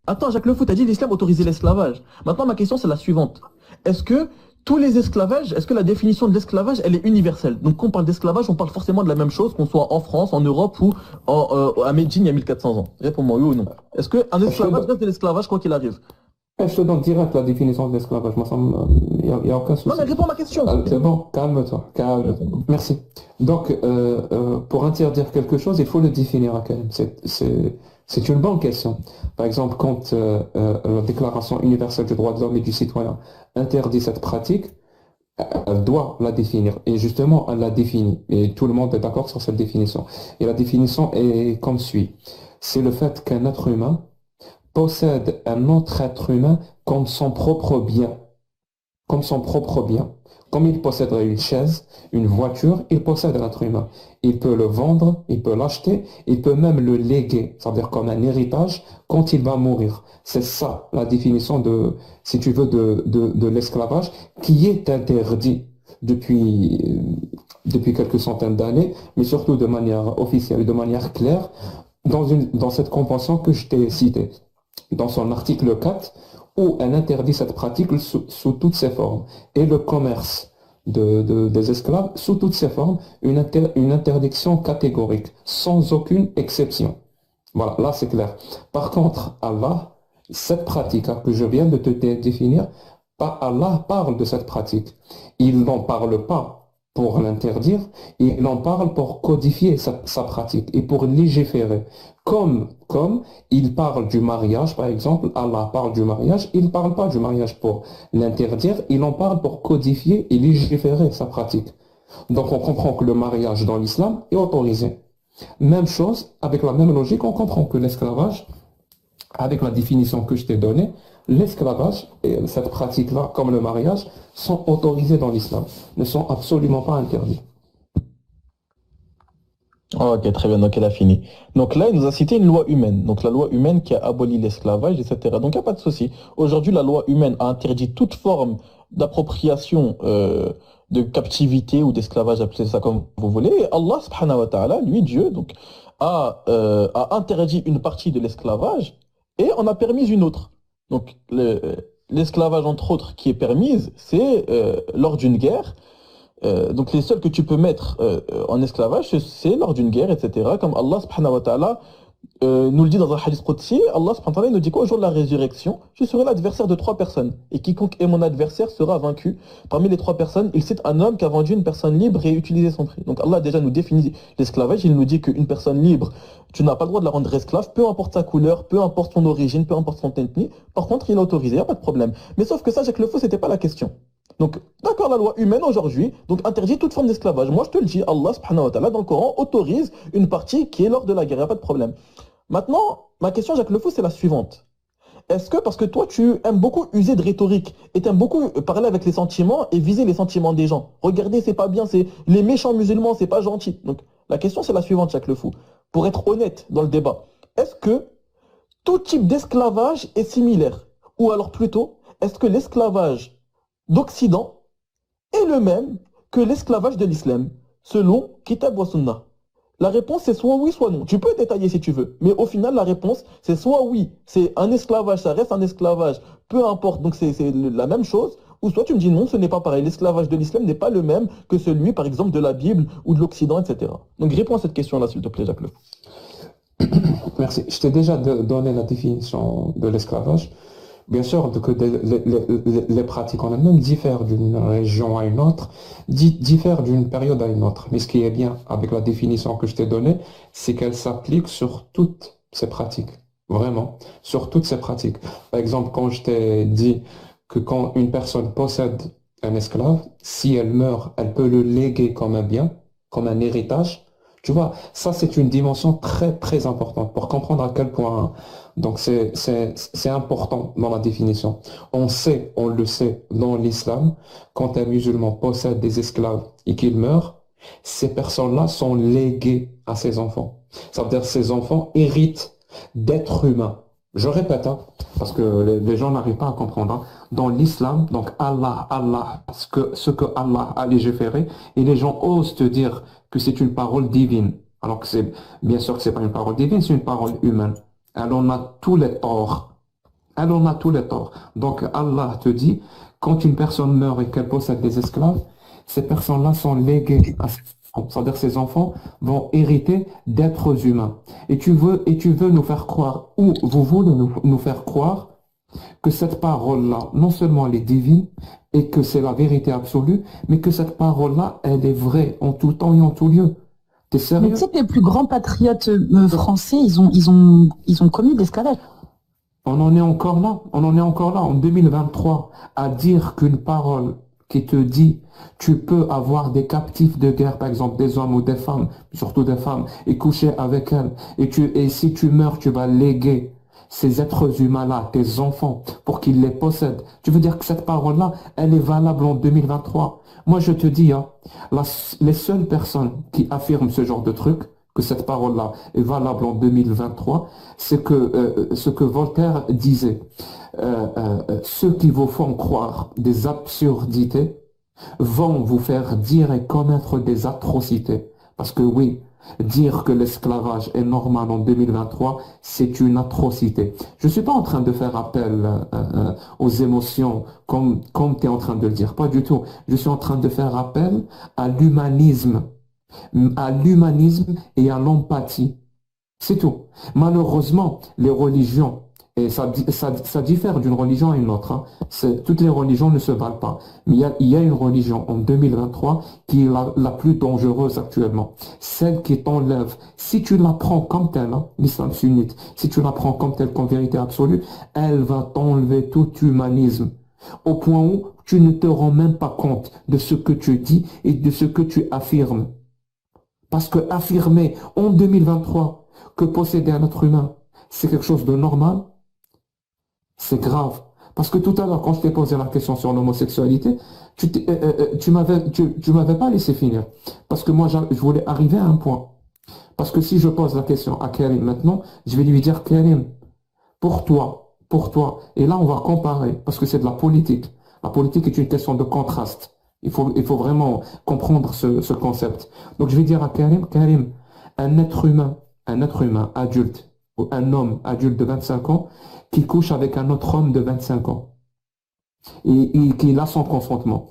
Attends, Jacques Le Fou, t'as dit l'islam autorisait l'esclavage. Maintenant, ma question, c'est la suivante. Est-ce que tous les esclavages, est-ce que la définition de l'esclavage, elle est universelle? Donc, quand on parle d'esclavage, on parle forcément de la même chose, qu'on soit en France, en Europe ou à Médine il y a 1400 ans. Réponds-moi, oui ou non. Est-ce qu'un Je te, esclavage don- reste de l'esclavage quoi qu'il arrive? je te donne direct la définition de l'esclavage. Moi, y a aucun Non, mais souci. réponds à ma question. C'est bon, calme-toi, calme-toi. Merci. Donc, pour interdire quelque chose, il faut le définir quand même. C'est une bonne question. Par exemple, quand la Déclaration universelle des droits de l'homme et du citoyen interdit cette pratique, elle doit la définir. Et justement, elle la définit. Et tout le monde est d'accord sur cette définition. Et la définition est comme suit. C'est le fait qu'un être humain possède un autre être humain comme son propre bien. Comme son propre bien. Comme il posséderait une chaise, une voiture, il possède un être humain. Il peut le vendre, il peut l'acheter, il peut même le léguer, c'est-à-dire comme un héritage quand il va mourir. C'est ça la définition de, si tu veux, de l'esclavage qui est interdit depuis quelques centaines d'années, mais surtout de manière officielle et de manière claire dans cette convention que je t'ai citée, dans son article 4, où elle interdit cette pratique sous toutes ses formes. Et le commerce des esclaves, sous toutes ses formes, une interdiction catégorique, sans aucune exception. Voilà, là c'est clair. Par contre, Allah, cette pratique que je viens de te définir, Allah parle de cette pratique. Il n'en parle pas pour l'interdire, il en parle pour codifier sa pratique et pour légiférer. Comme il parle du mariage, par exemple, Allah parle du mariage, il ne parle pas du mariage pour l'interdire, il en parle pour codifier et légiférer sa pratique. Donc on comprend que le mariage dans l'islam est autorisé. Même chose, avec la même logique, on comprend que l'esclavage, avec la définition que je t'ai donnée, l'esclavage et cette pratique-là, comme le mariage, sont autorisés dans l'islam, ne sont absolument pas interdits. Ok, très bien, donc elle a fini. Donc là, il nous a cité une loi humaine. Donc la loi humaine qui a aboli l'esclavage, etc. Donc il n'y a pas de souci. Aujourd'hui, la loi humaine a interdit toute forme d'appropriation de captivité ou d'esclavage, appelez ça comme vous voulez. Et Allah, subhanahu wa ta'ala, lui, Dieu, donc, a interdit une partie de l'esclavage et en a permis une autre. Donc l'esclavage, entre autres, qui est permise, c'est lors d'une guerre. Donc les seuls que tu peux mettre en esclavage, c'est lors d'une guerre, etc. Comme Allah subhanahu wa ta'ala nous le dit dans un hadith qudsi, Allah subhanahu wa ta'ala nous dit quoi? Au jour de la résurrection, je serai l'adversaire de trois personnes. Et quiconque est mon adversaire sera vaincu. Parmi les trois personnes, il cite un homme qui a vendu une personne libre et utilisé son prix. Donc Allah déjà nous définit l'esclavage, il nous dit qu'une personne libre, tu n'as pas le droit de la rendre esclave, peu importe sa couleur, peu importe son origine, peu importe son ethnie. Par contre, il est autorisé, il n'y a pas de problème. Mais sauf que ça, Jacques Le Faux, c'était pas la question. Donc, d'accord, la loi humaine aujourd'hui, donc interdit toute forme d'esclavage. Moi, je te le dis, Allah subhanahu wa ta'ala, dans le Coran, autorise une partie qui est lors de la guerre, il n'y a pas de problème. Maintenant, ma question, Jacques Le Fou, c'est la suivante. Est-ce que, parce que toi, tu aimes beaucoup user de rhétorique et tu aimes beaucoup parler avec les sentiments et viser les sentiments des gens. Regardez, c'est pas bien, c'est les méchants musulmans, c'est pas gentil. Donc, la question, c'est la suivante, Jacques Le Fou. Pour être honnête dans le débat, est-ce que tout type d'esclavage est similaire? Ou alors plutôt, est-ce que l'esclavage d'Occident est le même que l'esclavage de l'islam, selon Kitab wa Sunnah? La réponse, c'est soit oui, soit non. Tu peux détailler si tu veux, mais au final, la réponse, c'est soit oui, c'est un esclavage, ça reste un esclavage, peu importe, donc c'est la même chose, ou soit tu me dis non, ce n'est pas pareil. L'esclavage de l'islam n'est pas le même que celui, par exemple, de la Bible ou de l'Occident, etc. Donc réponds à cette question-là, s'il te plaît, Jacques Le. Merci. Je t'ai déjà donné la définition de l'esclavage. Bien sûr que les pratiques en elles-mêmes diffèrent d'une région à une autre, diffèrent d'une période à une autre. Mais ce qui est bien avec la définition que je t'ai donnée, c'est qu'elle s'applique sur toutes ces pratiques. Vraiment, sur toutes ces pratiques. Par exemple, quand je t'ai dit que quand une personne possède un esclave, si elle meurt, elle peut le léguer comme un bien, comme un héritage. Tu vois, ça c'est une dimension très très importante pour comprendre à quel point donc c'est important dans la définition. On sait, on le sait dans l'islam, quand un musulman possède des esclaves et qu'il meurt, ces personnes-là sont léguées à ses enfants. Ça veut dire ses enfants héritent d'êtres humains. Je répète, hein, parce que les gens n'arrivent pas à comprendre. Hein. Dans l'islam, donc Allah, ce que Allah a légiféré, et les gens osent te dire que c'est une parole divine. Alors que bien sûr que c'est pas une parole divine, c'est une parole humaine. Elle en a tous les torts. Elle en a tous les torts. Donc Allah te dit, quand une personne meurt et qu'elle possède des esclaves, ces personnes-là sont léguées à ses enfants. C'est-à-dire ces enfants vont hériter d'êtres humains. Et tu veux nous faire croire, ou vous voulez nous faire croire que cette parole-là, non seulement elle est divine et que c'est la vérité absolue, mais que cette parole-là, elle est vraie en tout temps et en tout lieu. T'es Mais tu sérieux? sais que les plus grands patriotes français, ils ont commis l'esclavage. On en est encore là, on en est encore là en 2023 à dire qu'une parole qui te dit tu peux avoir des captifs de guerre, par exemple des hommes ou des femmes, surtout des femmes, et coucher avec elles, et si tu meurs, tu vas léguer ces êtres humains-là, tes enfants, pour qu'ils les possèdent. Tu veux dire que cette parole-là, elle est valable en 2023. Moi, je te dis, hein, les seules personnes qui affirment ce genre de truc, que cette parole-là est valable en 2023, c'est que ce que Voltaire disait. Ceux qui vous font croire des absurdités vont vous faire dire et commettre des atrocités. Parce que oui, dire que l'esclavage est normal en 2023, c'est une atrocité. Je ne suis pas en train de faire appel aux émotions comme tu es en train de le dire. Pas du tout. Je suis en train de faire appel à l'humanisme et à l'empathie. C'est tout. Malheureusement, les religions, et ça diffère d'une religion à une autre, hein. Toutes les religions ne se valent pas. Mais il y a une religion en 2023 qui est la plus dangereuse actuellement. Celle qui t'enlève, si tu la prends comme telle, hein, l'islam sunnite, si tu la prends comme telle, comme vérité absolue, elle va t'enlever tout humanisme. Au point où tu ne te rends même pas compte de ce que tu dis et de ce que tu affirmes. Parce que affirmer en 2023 que posséder un être humain, c'est quelque chose de normal, c'est grave. Parce que tout à l'heure, quand je t'ai posé la question sur l'homosexualité, tu m'avais pas laissé finir. Parce que moi, je voulais arriver à un point. Parce que si je pose la question à Karim maintenant, je vais lui dire, Karim, pour toi, et là, on va comparer, parce que c'est de la politique. La politique est une question de contraste. Il faut vraiment comprendre ce concept. Donc, je vais dire à Karim, Karim, un être humain, un être humain adulte, ou un homme adulte de 25 ans, qui couche avec un autre homme de 25 ans, et qui a son consentement.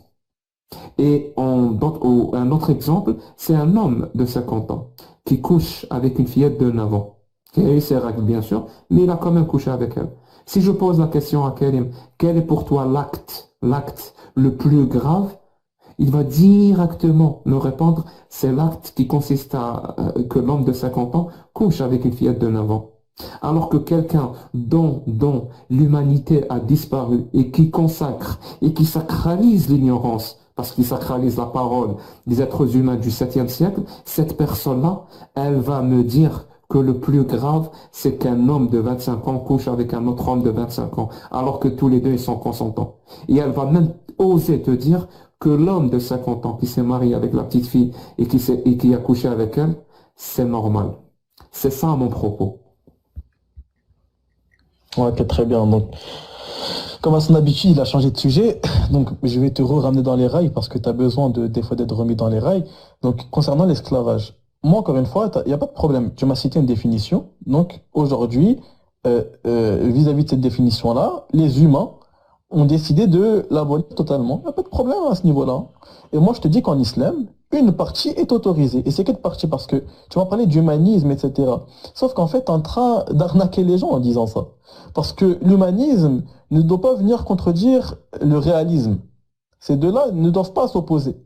Et un autre exemple, c'est un homme de 50 ans, qui couche avec une fillette de 9 ans, qui a eu ses règles, bien sûr, mais il a quand même couché avec elle. Si je pose la question à Karim, quel est pour toi l'acte le plus grave? Il va directement me répondre, c'est l'acte qui consiste à que l'homme de 50 ans couche avec une fillette de 9 ans. Alors que quelqu'un dont l'humanité a disparu et qui consacre et qui sacralise l'ignorance, parce qu'il sacralise la parole des êtres humains du 7e siècle, cette personne-là, elle va me dire que le plus grave, c'est qu'un homme de 25 ans couche avec un autre homme de 25 ans, alors que tous les deux, ils sont consentants. Et elle va même oser te dire que l'homme de 50 ans qui s'est marié avec la petite fille et qui a couché avec elle, c'est normal. C'est ça mon propos. Ouais, ok, très bien. Donc, comme à son habitude, il a changé de sujet. Donc, je vais te ramener dans les rails parce que tu as besoin des fois d'être remis dans les rails. Donc, concernant l'esclavage, moi, encore une fois, il n'y a pas de problème. Tu m'as cité une définition. Donc, aujourd'hui, vis-à-vis de cette définition-là, les humains ont décidé de l'abolir totalement. Il n'y a pas de problème à ce niveau-là. Et moi, je te dis qu'en islam, une partie est autorisée. Et c'est quelle partie? Parce que tu m'as parlé d'humanisme, etc. Sauf qu'en fait, tu es en train d'arnaquer les gens en disant ça. Parce que l'humanisme ne doit pas venir contredire le réalisme. Ces deux-là ne doivent pas s'opposer.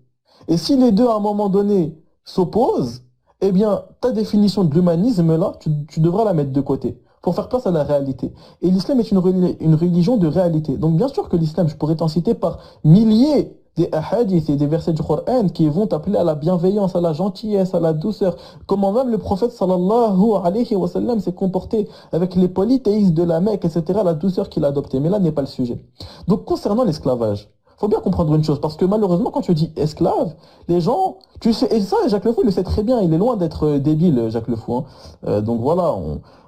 Et si les deux, à un moment donné, s'opposent, eh bien, ta définition de l'humanisme, là, tu devras la mettre de côté pour faire place à la réalité. Et l'islam est une religion de réalité. Donc, bien sûr que l'islam, je pourrais t'en citer par milliers des hadiths et des versets du Coran qui vont t'appeler à la bienveillance, à la gentillesse, à la douceur. Comment même le prophète sallallahu alayhi wa sallam s'est comporté avec les polythéistes de la Mecque, etc., la douceur qu'il a adoptée. Mais là n'est pas le sujet. Donc concernant l'esclavage, faut bien comprendre une chose, parce que malheureusement quand tu dis esclave, les gens, tu sais, et ça Jacques Le Fou il le sait très bien, il est loin d'être débile Jacques Le Fou, hein. Donc voilà,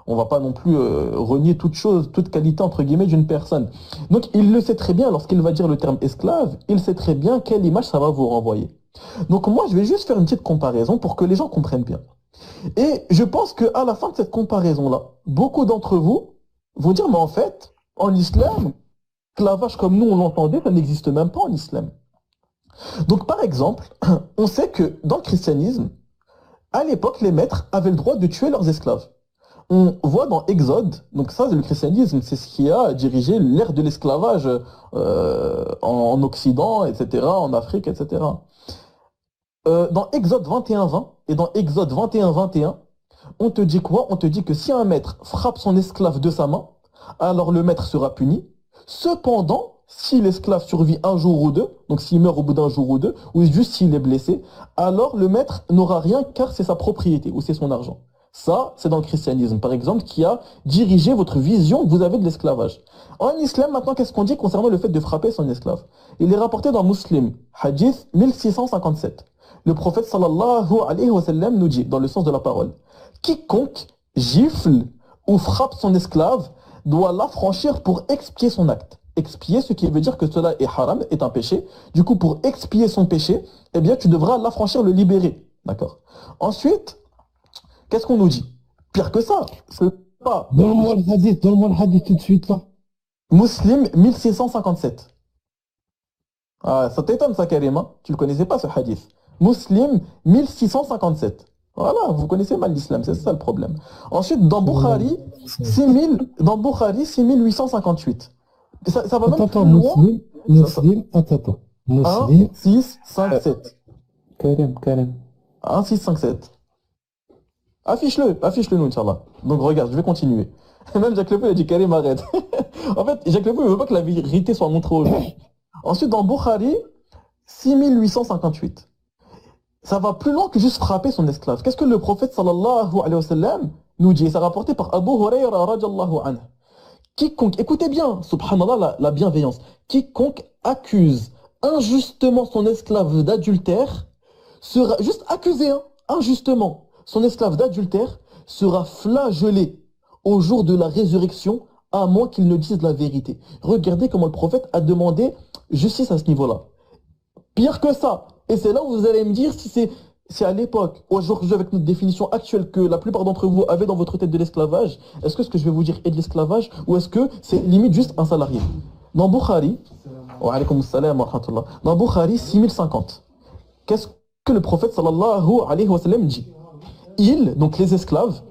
on va pas non plus renier toute chose, toute qualité entre guillemets d'une personne. Donc il le sait très bien, lorsqu'il va dire le terme esclave, il sait très bien quelle image ça va vous renvoyer. Donc moi je vais juste faire une petite comparaison pour que les gens comprennent bien. Et je pense qu'à la fin de cette comparaison-là, beaucoup d'entre vous vont dire, mais en fait, En islam, l'esclavage comme nous on l'entendait, ça n'existe même pas en islam. Donc par exemple, on sait que dans le christianisme, à l'époque, les maîtres avaient le droit de tuer leurs esclaves. On voit dans Exode, donc ça, le christianisme, c'est ce qui a dirigé l'ère de l'esclavage en Occident, etc., en Afrique, etc. Dans Exode 21-20 et dans Exode 21-21, on te dit quoi? On te dit que si un maître frappe son esclave de sa main, alors le maître sera puni. Cependant, si l'esclave survit un jour ou deux, donc s'il meurt au bout d'un jour ou deux, ou juste s'il est blessé, alors le maître n'aura rien car c'est sa propriété ou c'est son argent. Ça, c'est dans le christianisme, par exemple, qui a dirigé votre vision que vous avez de l'esclavage. En islam, maintenant, qu'est-ce qu'on dit concernant le fait de frapper son esclave? Il est rapporté dans Muslim, hadith 1657. Le prophète sallallahu alayhi wa sallam nous dit, dans le sens de la parole, quiconque gifle ou frappe son esclave doit l'affranchir pour expier son acte. Expier, ce qui veut dire que cela est haram, est un péché. Du coup, pour expier son péché, eh bien, tu devras l'affranchir, le libérer. D'accord? Ensuite, qu'est-ce qu'on nous dit? Pire que ça, c'est pas Donne-moi le hadith tout de suite là. Muslim 1657. Ah, ça t'étonne ça, Karim, hein? Tu ne connaissais pas ce hadith. Muslim 1657. Voilà, vous connaissez mal l'islam, c'est ça le problème. Ensuite, dans Bukhari 6858. Ça va même Attends, plus loin. Muslim, attends. 1, Muslim, 6, 5, 7. Karim. 1, 6, 5, 7. Affiche-le nous, Inch'Allah. Donc regarde, je vais continuer. Même Jacques Le Fou, il a dit Karim, arrête. En fait, Jacques Le Fou, il ne veut pas que la vérité soit montrée aux gens. Ensuite, dans Bukhari 6858. Ça va plus loin que juste frapper son esclave. Qu'est-ce que le prophète sallallahu alayhi wa sallam nous dit? C'est rapporté par Abu Huraira radiallahu anhu. Quiconque, écoutez bien, subhanallah, la bienveillance, quiconque accuse injustement son esclave d'adultère sera, juste accusé, hein, injustement, son esclave d'adultère sera flagellé au jour de la résurrection, à moins qu'il ne dise la vérité. Regardez comment le prophète a demandé justice à ce niveau-là. Pire que ça. Et c'est là où vous allez me dire si c'est à l'époque, aujourd'hui avec notre définition actuelle que la plupart d'entre vous avez dans votre tête de l'esclavage, est-ce que ce que je vais vous dire est de l'esclavage ou est-ce que c'est limite juste un salarié? Dans Bukhari, wa alaykoum assalam wa rahmatullah, dans Bukhari 6050, qu'est-ce que le prophète sallallahu alayhi wa sallam dit? Ils, donc les esclaves,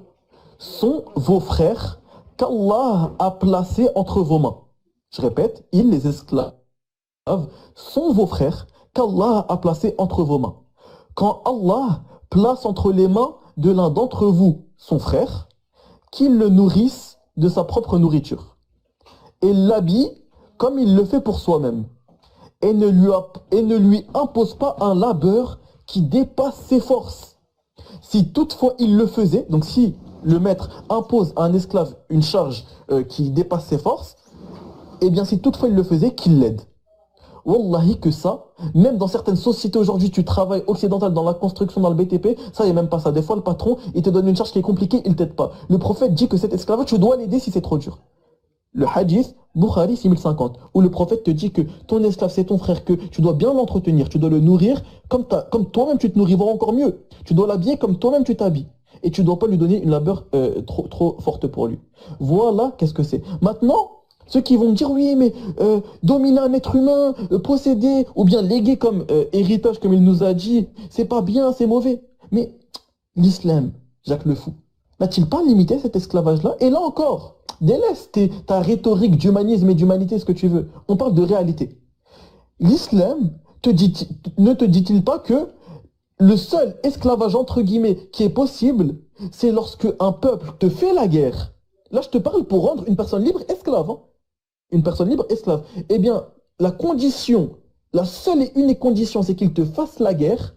sont vos frères qu'Allah a placés entre vos mains. Je répète, ils, les esclaves, sont vos frères qu'Allah a placés entre vos mains. Quand Allah place entre les mains de l'un d'entre vous son frère, qu'il le nourrisse de sa propre nourriture et l'habille comme il le fait pour soi-même et ne lui impose pas un labeur qui dépasse ses forces. Si toutefois il le faisait, donc si le maître impose à un esclave une charge qui dépasse ses forces, eh bien si toutefois il le faisait, qu'il l'aide. Wallahi que ça, même dans certaines sociétés aujourd'hui, tu travailles occidental dans la construction, dans le BTP, ça il n'y a même pas ça. Des fois le patron, il te donne une charge qui est compliquée, il t'aide pas. Le prophète dit que cet esclave, tu dois l'aider si c'est trop dur. Le hadith, Bukhari 6050, où le prophète te dit que ton esclave c'est ton frère, que tu dois bien l'entretenir, tu dois le nourrir comme toi-même tu te nourris, voire encore mieux. Tu dois l'habiller comme toi-même tu t'habilles. Et tu ne dois pas lui donner une labeur trop forte pour lui. Voilà qu'est-ce que c'est. Maintenant, ceux qui vont me dire oui mais dominer un être humain, posséder ou bien léguer comme héritage comme il nous a dit, c'est pas bien, c'est mauvais. Mais l'islam, Jacques Le Fou, n'a-t-il pas limité cet esclavage-là? Et là encore, délaisse ta rhétorique d'humanisme et d'humanité, ce que tu veux. On parle de réalité. L'islam ne te dit-il pas que le seul esclavage entre guillemets qui est possible, c'est lorsque un peuple te fait la guerre. Là, je te parle pour rendre une personne libre esclave. Hein. Une personne libre esclave. Eh bien, la seule et unique condition, c'est qu'il te fasse la guerre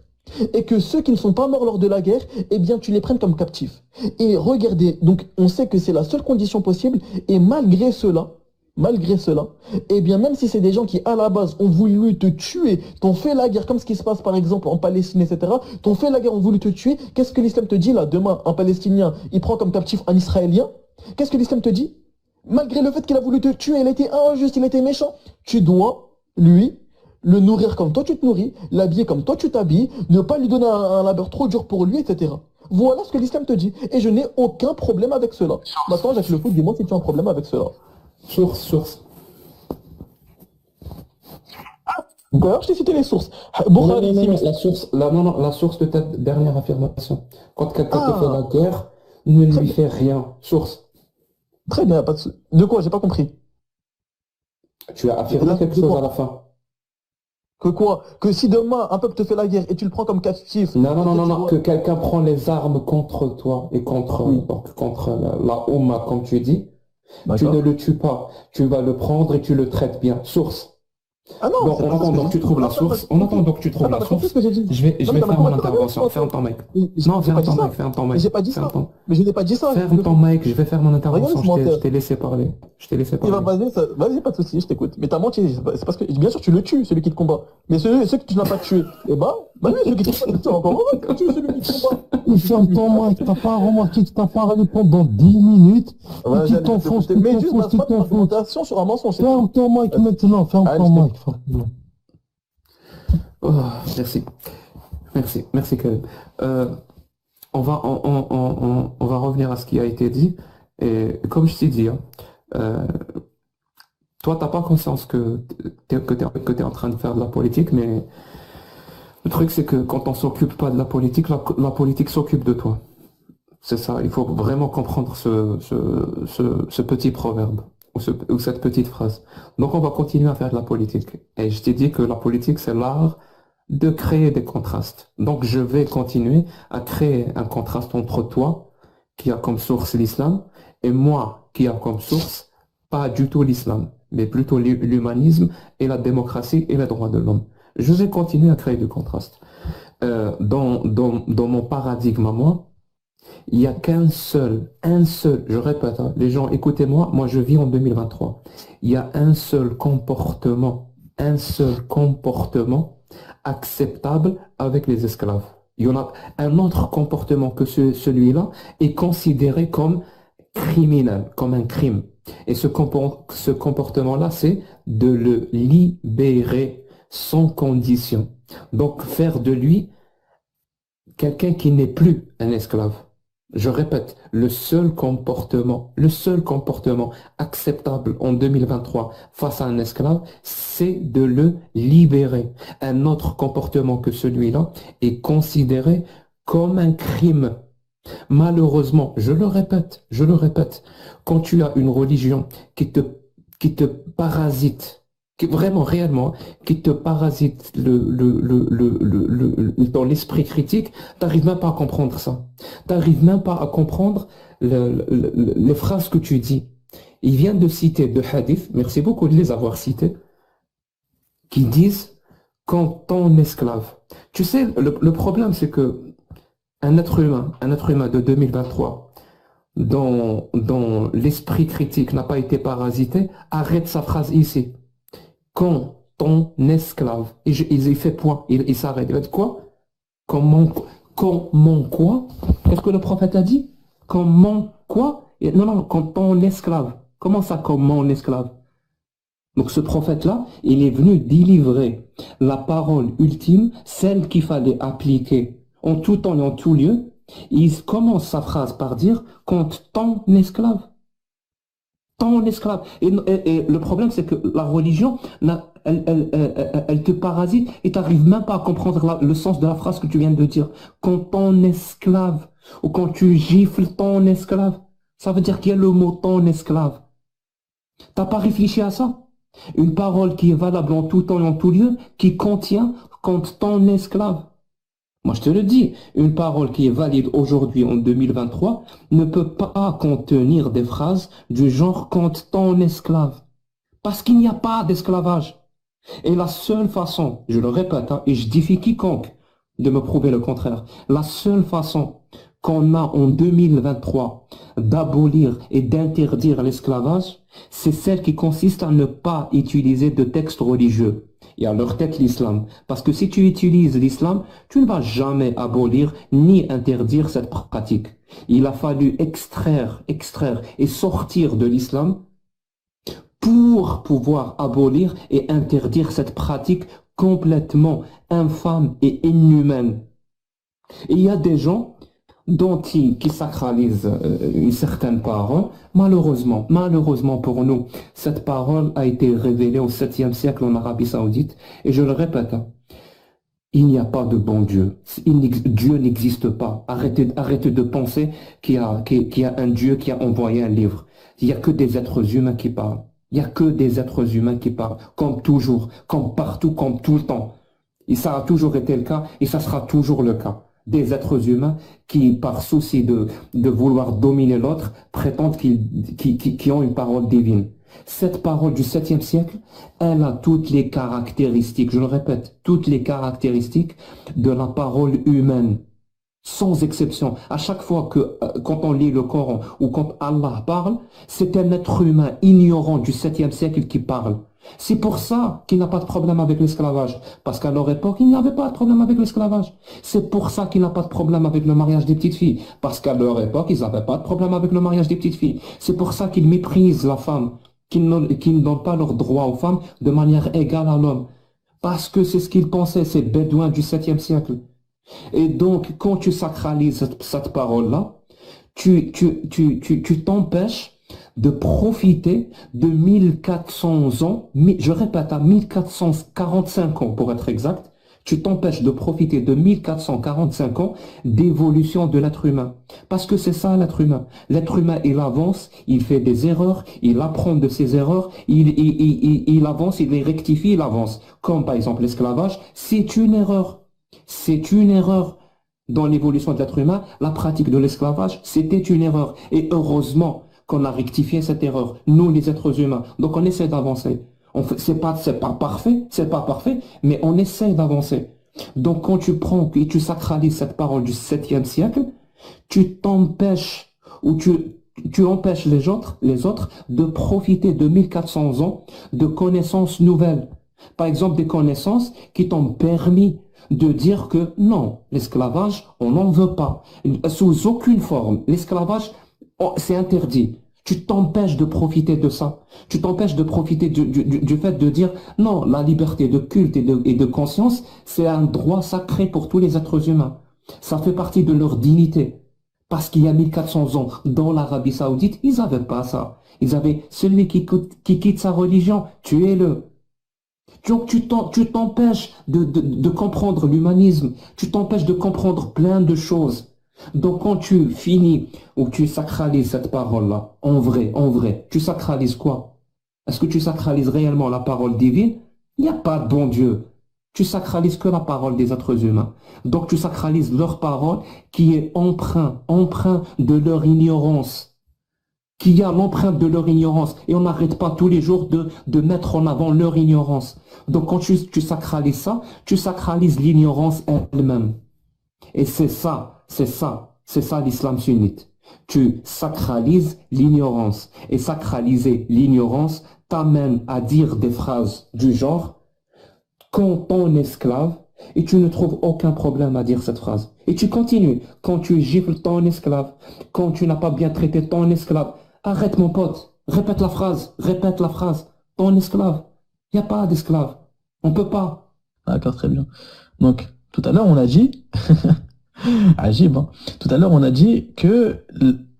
et que ceux qui ne sont pas morts lors de la guerre, eh bien, tu les prennes comme captifs. Et regardez, donc on sait que c'est la seule condition possible et malgré cela, eh bien, même si c'est des gens qui, à la base, ont voulu te tuer, t'ont fait la guerre, comme ce qui se passe, par exemple, en Palestine, etc., t'ont fait la guerre, ont voulu te tuer, qu'est-ce que l'islam te dit, là, demain, un Palestinien, il prend comme captif un Israélien, qu'est-ce que l'islam te dit? Malgré le fait qu'il a voulu te tuer, il était injuste, il était méchant, tu dois, lui, le nourrir comme toi tu te nourris, l'habiller comme toi tu t'habilles, ne pas lui donner un labeur trop dur pour lui, etc. Voilà ce que l'islam te dit. Et je n'ai aucun problème avec cela. Maintenant, Jacques Le Fou, dis-moi si tu as un problème avec cela. Source. D'ailleurs, je t'ai cité les sources. Non, Bukhari, non, si, non, mais- la source, la source de ta dernière affirmation. Quand quelqu'un te fait la Ah, guerre, ne très lui bien, fais rien. Source. très bien, pas de quoi, j'ai pas compris. Tu as affirmé quelque De chose à quoi? la fin. Que quoi? Que si demain un peuple te fait la guerre et tu le prends comme captif, Non, non, et non, toi non, tu non, dois. que quelqu'un prend les armes contre toi et Oui, contre la Oumma, comme tu dis, tu ne d'accord. le tues pas. Tu vas le prendre et tu le traites bien. Source. Ah non, Bon, c'est en pas ça ce que attendant j'ai que tu dit. trouves la Attends, source, en attendant que tu trouves attends, la t'as compris ce source, que j'ai dit. je Non, mais vais t'as mal faire mon compris. Attends, intervention. attends, Ferme attends. ton mic. J'ai Non, j'ai pas ferme dit ton mic, ça. ferme ton Mais mic. j'ai pas dit Ferme ça. ton... Mais je n'ai pas dit ça. Ferme ton mic, je vais faire mon Regarde intervention. ce menteur. Je t'ai laissé parler. Je t'ai laissé Il va parler. vas-y, pas de souci, je t'écoute. Mais t'as menti. C'est parce que, bien sûr, tu le tues, celui qui te combat. Mais ceux que tu n'as pas tué, eh bah oui, celui qui te combat, c'est encore heureux que tu tues celui qui te combat. Ferme ton mic, t'as pas remarqué que t'as parlé pendant 10 minutes et Ouais, tu j'allais t'enfonces, t'écouter. tu Mais juste, t'enfonces, base tu pas ton t'enfonces. argumentation sur un mensonge, c'est Ferme tout. ton mic maintenant, ferme Allez, ton je mic. t'écoute. Oh, merci. Merci Caleb. Euh, on va revenir à ce qui a été dit. Et comme je t'ai dit, hein, euh, toi, t'as pas conscience que t'es en train de faire de la politique, mais le truc, c'est que quand on s'occupe pas de la politique, la politique s'occupe de toi. C'est ça, il faut vraiment comprendre ce petit proverbe ou cette petite phrase. Donc, on va continuer à faire de la politique. Et je t'ai dit que la politique, c'est l'art de créer des contrastes. Donc, je vais continuer à créer un contraste entre toi, qui a comme source l'islam, et moi, qui a comme source pas du tout l'islam, mais plutôt l'humanisme et la démocratie et les droits de l'homme. Je vais continuer à créer du contraste. Dans mon paradigme à moi, il n'y a un seul, je répète, hein, les gens, écoutez-moi, moi je vis en 2023. Il y a un seul comportement acceptable avec les esclaves. Il y en a un autre comportement que celui-là est considéré comme criminel, comme un crime. Et ce comportement-là, c'est de le libérer sans condition. Donc faire de lui quelqu'un qui n'est plus un esclave. Je répète, le seul comportement acceptable en 2023 face à un esclave, c'est de le libérer. Un autre comportement que celui-là est considéré comme un crime. Malheureusement, je le répète, quand tu as une religion qui te parasite, qui, vraiment, réellement, qui te parasite dans l'esprit critique, t'arrives même pas à comprendre ça. T'arrives même pas à comprendre les phrases que tu dis. Il vient de citer deux hadiths, merci beaucoup de les avoir cités, qui disent quand ton esclave. Tu sais, le problème, c'est que un être humain de 2023, dont l'esprit critique n'a pas été parasité, arrête sa phrase ici. Quand ton esclave, il fait point, il s'arrête. Il va dire quoi? Comment quoi? Qu'est-ce que le prophète a dit? Comment quoi? Non, non, quand ton esclave. Comment ça, comme mon esclave? Donc ce prophète-là, il est venu délivrer la parole ultime, celle qu'il fallait appliquer en tout temps et en tout lieu. Il commence sa phrase par dire quand ton esclave. Ton esclave. Et le problème, c'est que la religion, elle te parasite et tu n'arrives même pas à comprendre le sens de la phrase que tu viens de dire. Quand ton esclave, ou quand tu gifles ton esclave, ça veut dire qu'il y a le mot ton esclave. T'as pas réfléchi à ça? Une parole qui est valable en tout temps et en tout lieu, qui contient quand ton esclave. Moi, je te le dis, une parole qui est valide aujourd'hui en 2023 ne peut pas contenir des phrases du genre quand ton esclave. Parce qu'il n'y a pas d'esclavage. Et la seule façon, je le répète, hein, et je défie quiconque de me prouver le contraire, la seule façon qu'on a en 2023 d'abolir et d'interdire l'esclavage, c'est celle qui consiste à ne pas utiliser de textes religieux. Et à leur tête l'islam. Parce que si tu utilises l'islam, tu ne vas jamais abolir ni interdire cette pratique. Il a fallu extraire et sortir de l'islam pour pouvoir abolir et interdire cette pratique complètement infâme et inhumaine. Et il y a des gens, qui sacralise une certaine parole, malheureusement pour nous, cette parole a été révélée au 7e siècle en Arabie Saoudite. Et je le répète, hein, il n'y a pas de bon Dieu. Dieu n'existe pas. Arrêtez de penser qu'il y a un Dieu qui a envoyé un livre. Il n'y a que des êtres humains qui parlent. Il n'y a que des êtres humains qui parlent, comme toujours, comme partout, comme tout le temps. Et ça a toujours été le cas et ça sera toujours le cas. Des êtres humains qui, par souci de vouloir dominer l'autre, prétendent qu'ils ont une parole divine. Cette parole du 7e siècle, elle a toutes les caractéristiques, je le répète, toutes les caractéristiques de la parole humaine, sans exception. À chaque fois quand on lit le Coran ou quand Allah parle, c'est un être humain ignorant du 7e siècle qui parle. C'est pour ça qu'il n'a pas de problème avec l'esclavage. Parce qu'à leur époque, il n'y avait pas de problème avec l'esclavage. C'est pour ça qu'il n'a pas de problème avec le mariage des petites filles. Parce qu'à leur époque, ils n'avaient pas de problème avec le mariage des petites filles. C'est pour ça qu'ils méprisent la femme, qu'ils ne donnent pas leurs droits aux femmes de manière égale à l'homme. Parce que c'est ce qu'ils pensaient, ces bédouins du 7e siècle. Et donc, quand tu sacralises cette parole-là, tu t'empêches de profiter de 1400 ans, je répète, à 1445 ans pour être exact, tu t'empêches de profiter de 1445 ans d'évolution de l'être humain. Parce que c'est ça l'être humain. L'être humain, il avance, il fait des erreurs, il apprend de ses erreurs, il avance, il les rectifie, il avance. Comme par exemple l'esclavage, c'est une erreur. C'est une erreur. Dans l'évolution de l'être humain, la pratique de l'esclavage, c'était une erreur. Et heureusement qu'on a rectifié cette erreur, nous les êtres humains. Donc on essaie d'avancer. C'est pas parfait, mais on essaie d'avancer. Donc quand tu prends et tu sacralises cette parole du 7e siècle, tu t'empêches ou tu empêches les autres de profiter de 1400 ans de connaissances nouvelles. Par exemple, des connaissances qui t'ont permis de dire que non, l'esclavage, on n'en veut pas. Sous aucune forme, l'esclavage, c'est interdit. Tu t'empêches de profiter de ça. Tu t'empêches de profiter du fait de dire non, la liberté de culte et de conscience, c'est un droit sacré pour tous les êtres humains. Ça fait partie de leur dignité. Parce qu'il y a 1400 ans, dans l'Arabie Saoudite, ils n'avaient pas ça. Ils avaient celui qui quitte sa religion, tuez-le. Donc tu t'empêches de comprendre l'humanisme, tu t'empêches de comprendre plein de choses. Donc quand tu finis ou tu sacralises cette parole-là, en vrai, tu sacralises quoi? Est-ce que tu sacralises réellement la parole divine? Il n'y a pas de bon Dieu. Tu sacralises que la parole des êtres humains. Donc tu sacralises leur parole qui est empreint de leur ignorance. Qui a l'empreinte de leur ignorance. Et on n'arrête pas tous les jours de mettre en avant leur ignorance. Donc quand tu sacralises ça, tu sacralises l'ignorance elle-même. Et c'est ça l'islam sunnite. Tu sacralises l'ignorance. Et sacraliser l'ignorance t'amène à dire des phrases du genre « quand ton esclave » et tu ne trouves aucun problème à dire cette phrase. Et tu continues. Quand tu gifles ton esclave, quand tu n'as pas bien traité ton esclave, arrête mon pote, répète la phrase, ton esclave. Il n'y a pas d'esclave. On ne peut pas. D'accord, très bien. Donc, tout à l'heure, on a dit, Ajib, hein. Tout à l'heure, on a dit que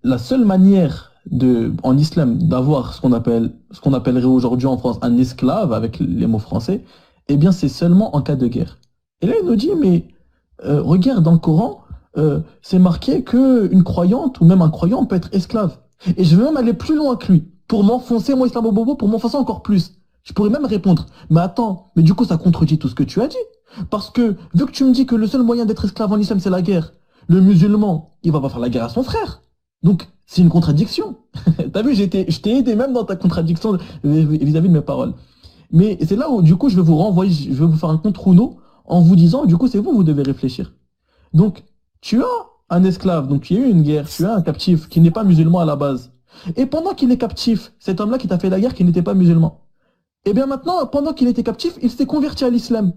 la seule manière en islam d'avoir ce qu'on appellerait aujourd'hui en France un esclave, avec les mots français, eh bien, c'est seulement en cas de guerre. Et là, il nous dit, mais regarde, dans le Coran, c'est marqué qu'une croyante ou même un croyant peut être esclave. Et je vais même aller plus loin que lui, pour m'enfoncer, moi, islamo-bobo, pour m'enfoncer encore plus. Je pourrais même répondre, mais attends, mais du coup, ça contredit tout ce que tu as dit. Parce que, vu que tu me dis que le seul moyen d'être esclave en islam, c'est la guerre, le musulman, il va pas faire la guerre à son frère. Donc, c'est une contradiction. T'as vu, je t'ai aidé même dans ta contradiction vis-à-vis de mes paroles. Mais c'est là où, du coup, je vais vous renvoyer, je vais vous faire un contre-Uno en vous disant, du coup, c'est vous devez réfléchir. Donc, tu as un esclave, donc il y a eu une guerre, tu as un captif qui n'est pas musulman à la base. Et pendant qu'il est captif, cet homme-là qui t'a fait la guerre, qui n'était pas musulman, et bien maintenant, pendant qu'il était captif, il s'est converti à l'islam.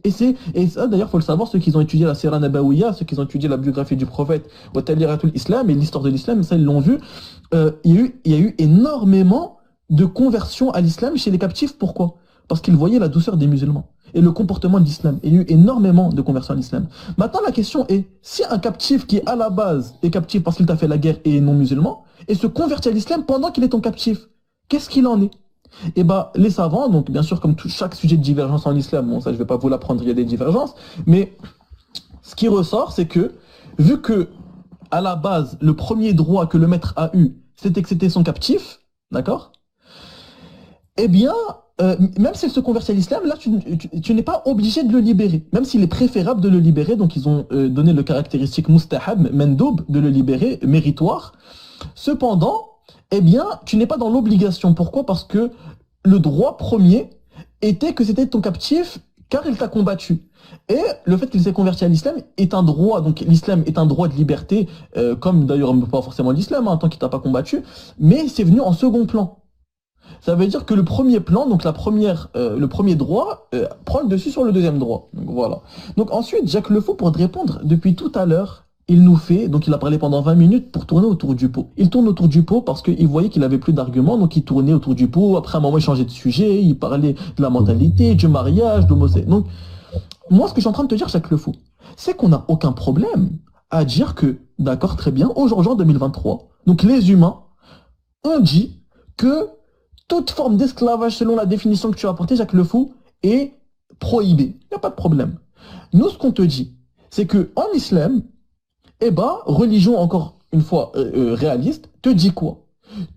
Et ça, d'ailleurs, il faut le savoir, ceux qui ont étudié la Sira Nabawiya, ceux qui ont étudié la biographie du prophète, wa Taliratul Islam et l'histoire de l'islam, ça, ils l'ont vu, il y a eu énormément de conversions à l'islam chez les captifs. Pourquoi? Parce qu'ils voyaient la douceur des musulmans et le comportement de l'islam. Il y a eu énormément de conversions à l'islam. Maintenant, la question est, si un captif qui à la base est captif parce qu'il t'a fait la guerre et est non musulman, et se convertit à l'islam pendant qu'il est ton captif, qu'est-ce qu'il en est? Eh ben, les savants, donc bien sûr, comme chaque sujet de divergence en islam, bon, ça je vais pas vous l'apprendre, il y a des divergences, mais ce qui ressort, c'est que, vu que, à la base, le premier droit que le maître a eu, c'était que c'était son captif, d'accord? Eh bien, même s'il se convertit à l'islam, là, tu n'es pas obligé de le libérer, même s'il est préférable de le libérer, donc ils ont donné le caractéristique mustahab, mendoub, de le libérer, méritoire. Cependant, eh bien, tu n'es pas dans l'obligation. Pourquoi? Parce que le droit premier était que c'était ton captif car il t'a combattu. Et le fait qu'il s'est converti à l'islam est un droit, donc l'islam est un droit de liberté, comme d'ailleurs pas forcément l'islam, hein, tant qu'il t'a pas combattu, mais c'est venu en second plan. Ça veut dire que le premier plan, donc le premier droit, prend le dessus sur le deuxième droit. Donc voilà. Donc ensuite, Jacques Le Faux, pour te répondre, depuis tout à l'heure, donc il a parlé pendant 20 minutes pour tourner autour du pot. Il tourne autour du pot parce qu'il voyait qu'il avait plus d'arguments, donc il tournait autour du pot. Après, à un moment, il changeait de sujet, il parlait de la mentalité, du mariage, de l'homosexualité. Donc, moi, ce que je suis en train de te dire, Jacques Le Faux, c'est qu'on n'a aucun problème à dire que, d'accord, très bien, aujourd'hui, en 2023, donc les humains ont dit que toute forme d'esclavage, selon la définition que tu as apportée, Jacques Le Faux, est prohibée. Il n'y a pas de problème. Nous, ce qu'on te dit, c'est que en islam, eh ben, religion, encore une fois, réaliste, te dit quoi?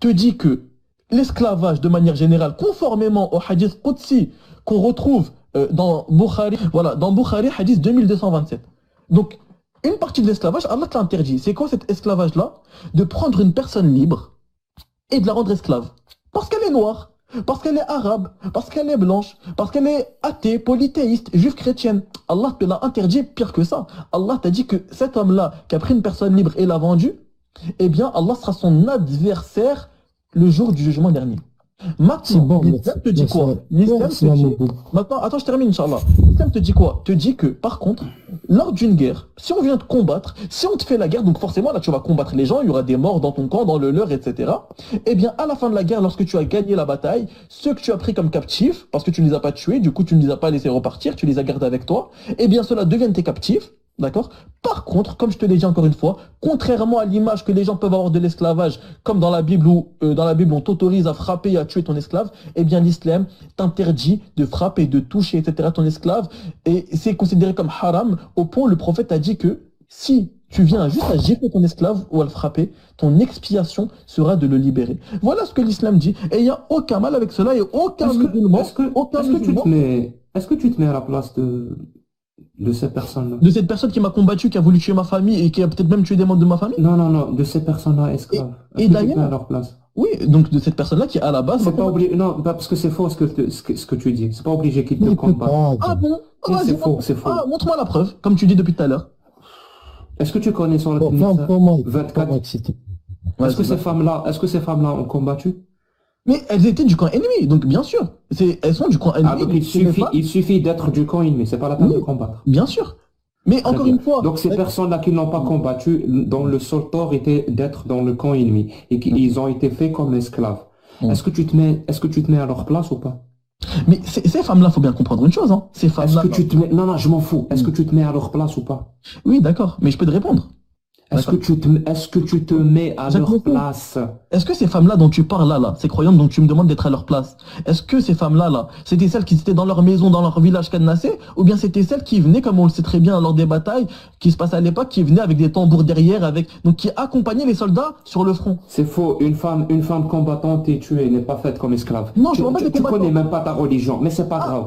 Te dit que l'esclavage, de manière générale, conformément au hadith Qudsi qu'on retrouve dans Bukhari, voilà, dans Bukhari, hadith 2227. Donc, une partie de l'esclavage, Allah te l'interdit. C'est quoi cet esclavage-là? De prendre une personne libre et de la rendre esclave. Parce qu'elle est noire, parce qu'elle est arabe, parce qu'elle est blanche, parce qu'elle est athée, polythéiste, juive chrétienne. Allah te l'a interdit pire que ça. Allah t'a dit que cet homme-là, qui a pris une personne libre et l'a vendue, eh bien, Allah sera son adversaire le jour du jugement dernier. Maintenant, bon, l'islam te dit quoi? L'islam te dit... Maintenant, attends, je termine, Inch'Allah. L'islam te dit quoi? Te dit que, par contre, lors d'une guerre, si on vient te combattre, si on te fait la guerre, donc forcément, là, tu vas combattre les gens, il y aura des morts dans ton camp, dans le leur, etc. Eh bien, à la fin de la guerre, lorsque tu as gagné la bataille, ceux que tu as pris comme captifs, parce que tu ne les as pas tués, du coup, tu ne les as pas laissés repartir, tu les as gardés avec toi, eh bien, ceux-là deviennent tes captifs. D'accord? Par contre, comme je te l'ai dit encore une fois, contrairement à l'image que les gens peuvent avoir de l'esclavage, comme dans la Bible où on t'autorise à frapper et à tuer ton esclave, eh bien l'islam t'interdit de frapper, de toucher, etc. ton esclave, et c'est considéré comme haram, au point où le prophète a dit que si tu viens juste à gifler ton esclave ou à le frapper, ton expiation sera de le libérer. Voilà ce que l'islam dit, et il n'y a aucun mal avec cela, et aucun musulman, Est-ce que tu te mets à la place de ces personnes-là? De cette personne qui m'a combattu, qui a voulu tuer ma famille et qui a peut-être même tué des membres de ma famille? Non, de ces personnes-là esclaves. Et Est-ce que tu te mets à d'ailleurs, leur place? oui, donc de cette personne-là qui à la base... C'est pas obligé, non, parce que c'est faux ce que tu dis. C'est pas obligé qu'ils te combattent. Ah bon? Ah, vas-y, C'est faux, c'est faux. Ah, montre-moi la preuve, comme tu dis depuis tout à l'heure. Est-ce que tu connais sur le Bon, 24? Est-ce que ces femmes-là ont combattu? Mais elles étaient du camp ennemi, donc bien sûr. Elles sont du camp ennemi. Ah, donc il suffit d'être du camp ennemi, c'est pas la peine de combattre. Bien sûr. Mais Très encore bien. une fois... Donc ces personnes-là qui n'ont pas combattu, dont le seul tort était d'être dans le camp ennemi, et qu'ils ont été faits comme esclaves. Est-ce que tu te mets à leur place ou pas? Mais ces femmes-là, faut bien comprendre une chose, hein. Ces femmes-là... Non, je m'en fous. Est-ce que tu te mets à leur place ou pas? Oui, d'accord, mais je peux te répondre. Est-ce que tu te mets à leur place? Est-ce que ces femmes-là dont tu parles là, ces croyantes dont tu me demandes d'être à leur place, est-ce que ces femmes-là, c'était celles qui étaient dans leur maison, dans leur village cadenassé, ou bien c'était celles qui venaient, comme on le sait très bien lors des batailles qui se passaient à l'époque, qui venaient avec des tambours derrière, donc qui accompagnaient les soldats sur le front? C'est faux. Une femme combattante et tuée n'est pas faite comme esclave. Non, je ne vois pas des Tu combattants. connais même pas ta religion, mais c'est pas grave.